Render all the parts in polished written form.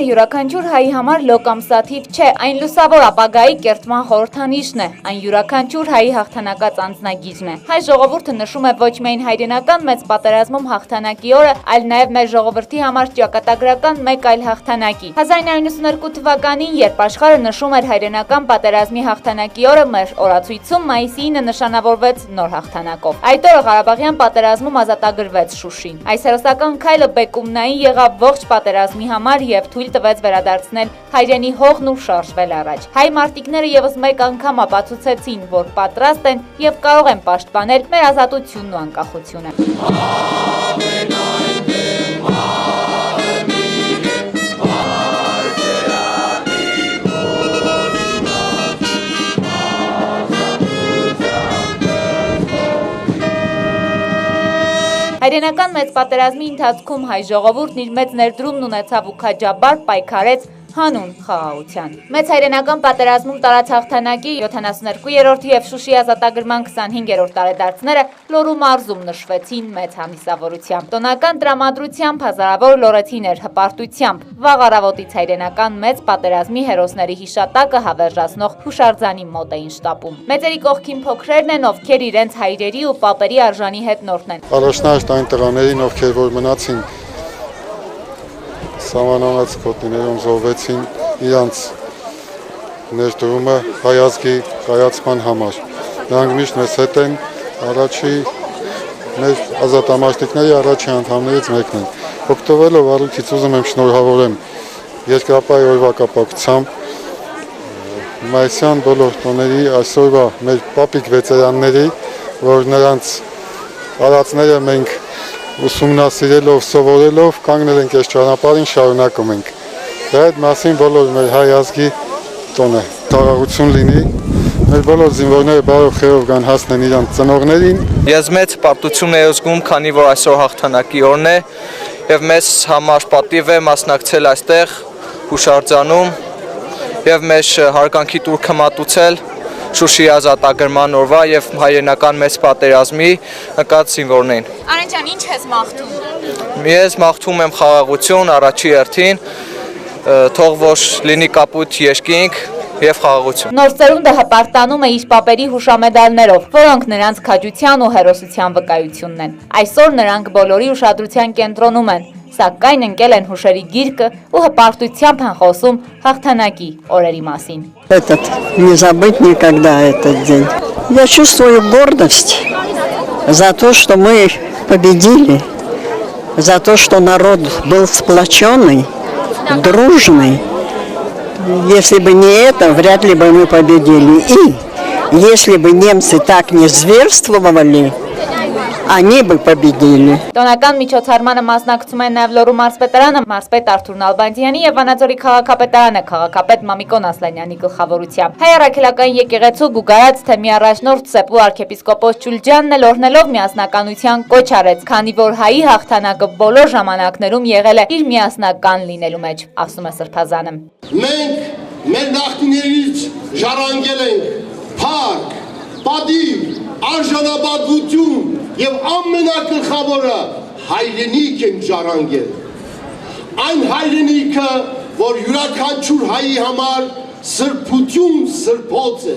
յուրաքանչյուր հայի համար լոկամսաթիվ չէ, այն լուսավոր ապագայի կերտման խորհրդանիշն է, այն յուրաքանչյուր հայի հաղթանակած անձնագիրն է։ Հայ ժողովուրդը նշում է ոչ միայն հայրենական մեծ պատերազմում հաղթանակի օրը, այլ նաև մեր ժողովրդի համար ճակատագրական մեկ այլ հաղթանակի։ 1992 թվականին, երբ աշխարհը նշում էր հայրենական պատերազմի հաղթանակի օրը, մեր օրացույցում մայիսի 9-ը նշանավորվեց նոր հաղթանակով։ Այդ օրը Ղարաբաղյան պատերազմում ազատագրվեց Շուշին։ Այս հերոսական քայլը բեկումնային եղավ ողջ պատերազմի համար եւ թույլ տվեց վերադարձնել հայրենի հողն ու շարժվել առաջ։ Հայ մարտիկները եւս մեկ անգամ ապացուցեցին, որ պատրաստ են եւ կարող են պաշտպանել մեր ազատությունն ու անկախությունը։ Հայրենական մեծ պատերազմի ընթացքում հայ ժողովուրդն իր մեծ ներդրումն ունեցավ ու քաջաբար պայքարեց հանուն խաղաղության։ Մեծ հայրենական պատերազմում տարած հաղթանակի 72-րդ եւ Շուշի ազատագրման 25-րդ տարեդարձները Լոռու մարզում նշվեցին մեծ հանդիսավորությամբ։ Տոնական տրամադրությամբ, հազարավոր լոռեցիներ հպարտությամբ, վաղ առավոտից հայրենական մեծ պատերազմի հերոսների հիշատակը հավերժացնող հուշարձանի մոտ էին շտապում։ Մեծերի կողքին փոքրերն են, ովքեր իրենց հայրերի ու պապերի արժանի հետնորդն են։ Առաջնահերթ այն տղաներին, ովքեր որ մնացին սահմանված գոտիներում զոհվեցին իրանց ներդրումը հայ ազգի կայացման համար։ Նրանք միշտ մեզ հետ են, մեր ազատամարտիկների առաջի անդամներից մեկն են։ Օգտվելով առիթից ուզում եմ շնորհավորեմ երկրապահ օրվա կապակցությամբ մայիսյան բոլոր տոների այսօրվա մեր պապիկ վետերանների, որ նրանց արածները մենք ուսումնասիրելով, սովորելով կանգնել ենք այս ճանապարհին, շարունակում ենք։ Դա այդ մասին բոլոր մեր հայ ազգի տոնը խաղաղություն լինի, մեր բոլոր զինվորները բարով խերով կան հասնեն իրանց ծնողներին։ Ես մեծ պարտություն եմ զգում, քանի որ այսօր հաղթանակի օրն է եւ մեզ համար պատիվ է մասնակցել այստեղ հուշարձանում եւ մեր հարգանքի տուրքը մատուցել Շուշի ազատագրման օրվա եւ հայրենական մեծ պատերազմի նկատի զինվորներին։ Արեն ջան, ինչ ես մաղթում։ Ես մաղթում եմ խաղաղություն առաջի հերթին, թող ոչ լինի կապույտ երկինք եւ խաղաղություն։ Նոր ծերունդը հպարտանում է իր պապերի հուշամեդալներով, որոնք նրանց քաջության ու հերոսության վկայությունն են։ Այսօր նրանք բոլորի ուշադրության կենտրոնում են, սակայն ընկել են հուշերի գիրկը ու հպարտությամբ են խոսում հաղթանակի օրերի մասին։ Не забыть никогда этот день. Я чувствую гордость за то, что мы победили, за то, что народ был сплоченный, дружный. Если бы не это, вряд ли бы мы победили. И если бы немцы так не зверствовали, они бы победили. Տոնական միջոցառմանը մասնակցում են նաև Լոռու մարզպետարանը, մարզպետ Արթուր Նալբանդյանի եւ Վանաձորի քաղաքապետարանը, քաղաքապետ Մամիկոն Ասլանյանի գլխավորությամբ։ Հայ առաքելական եկեղեցու գուգարած թեմի առաջնորդ Սեպու arczepiskopos Ջուլջյանն էլ օրհնելով միասնականության կոչ արեց, քանի որ հայի հաղթանակը բոլոր ժամանակներում եղել է իր միասնական լինելու մեջ, ասում է Սրբազանը։ Մենք մեր նախնիներից ժառանգել ենք փառք, պատիվ, արժանապատվություն եւ ամենակրխավորը հայրենիք ենք ժառանգել։ Այն հայրենիքը, որ յուրաքանչյուր հայի համար սրբություն սրբոց է։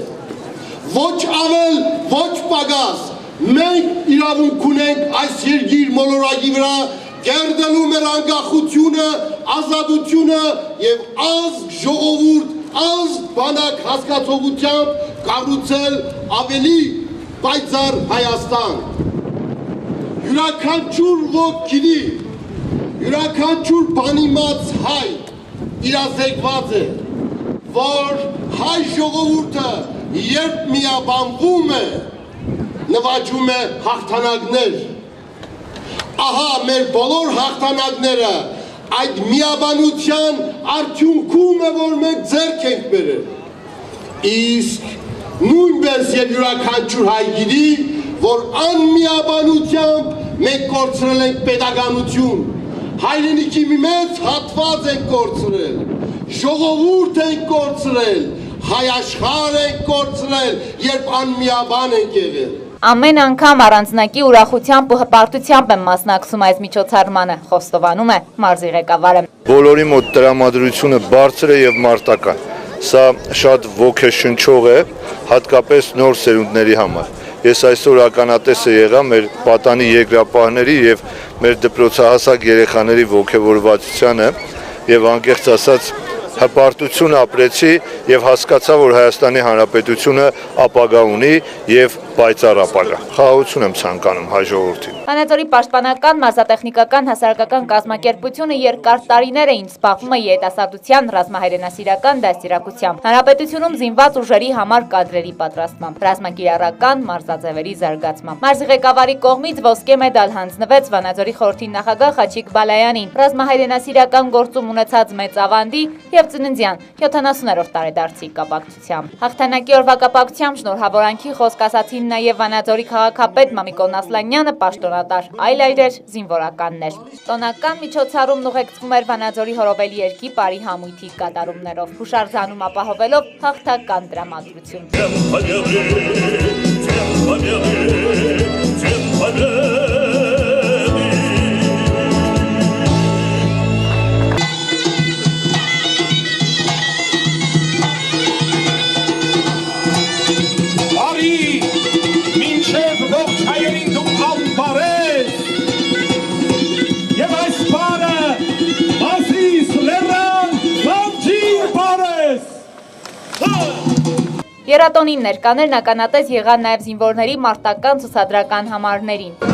Ոչ ավել, ոչ պակաս, մենք իրավունք ունենք այս երկիր մոլորակի վրա կերտելու մեր անկախությունը, ազատությունը եւ ազգ ժողովուրդ, ազգ բանակ հասկացողությամբ կառուցել ավելի պայծառ Հայաստան։ Յուրաքանչյուր ոք գիտի, յուրաքանչյուր բանիմաց հայ իրազեկված է, որ հայ ժողովուրդը երբ միաբանվում է, նվաճում է հաղթանակներ։ Ահա մեր բոլոր հաղթանակները այդ միաբանության արդյունքում է, որ մենք ձեռք ենք բերել։ Իսկ նույնպես եւ յուրաքանչյուր հայ գիտի, որ անմիաբանությամբ մենք կորցրել ենք պետականություն, հայրենիքի մի մեծ հատված ենք կորցրել, ժողովուրդ ենք կորցրել, հայ աշխարհ ենք կորցրել, երբ անմիաբան ենք եղել։ Ամեն անգամ առանձնակի ուրախությամբ ու հպարտությամբ եմ մասնակցում այս միջոցառմանը, խոստովանում է մարզի ղեկավարը։ Բոլորի մոտ տրամադրությունը բարձր է եւ մարտական։ Սա շատ ոգեշնչող է, հատկապես նոր սերունդների համար։ Ես այսօր ականատես եղա մեր պատանի երկրապահների եւ մեր դպրոցահասակ երեխաների ոգևորվածությանը եւ անկեղծ ասած հպարտություն ապրեցի եւ հասկացա, որ Հայաստանի Հանրապետությունը ապագա ունի եւ պայծառ ապագա։ Խաղաղություն եմ ցանկանում հայ ժողովրդին։ Վանաձորի պաշտպանական մարզատեխնիկական հասարակական կազմակերպությունը երկար տարիներ էին զբաղվում է երիտասարդության ռազմահայրենասիրական դաստիարակությամբ, հանրապետությունում զինված ուժերի համար կադրերի պատրաստմամբ, ռազմակիրառական մարզաձևերի զարգացմամբ։ Մարզի ղեկավարի կողմից ոսկե մեդալ հանձնվեց Վանաձորի խորհրդի նախագահ Խաչիկ Բալայանին, ռազմահայրենասիրական գործում ունեցած մեծ ավանդի եւ ծննդյան 70-րդ տարեդարձի կապակցությամբ։ Հաղթանակի օրվա կապակցությամբ շնորհավորանքի խոսք ասացին նաև Վանաձորի քաղաքապետ Մամիկոն Ասլանյանը, պաշտոնատար այլ այրեր զինվորականներ։ Տոնական միջոցառումն ուղեկցվում էր Վանաձորի հորովելի երկի բարի համույթի կատարումներով, հուշարձանում ապահովելով հաղթական տրամադրություն։ Երատոնին ներկաներն ականատես եղան նաև զինվորների մարտական ցուցադրական համարներին։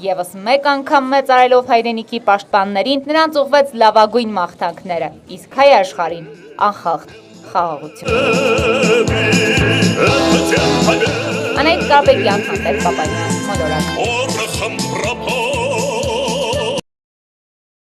Եվս մեկ անգամ մեծարելով հայրենիքի պաշտպաններին նրանց ուղղվեց լավագույն մաղթանքները, իսկ հայ աշխարհին անխախտ խաղաղություն։ Անայդ Կարպետյան, Հանդես Պապանյան, Մոլորակ։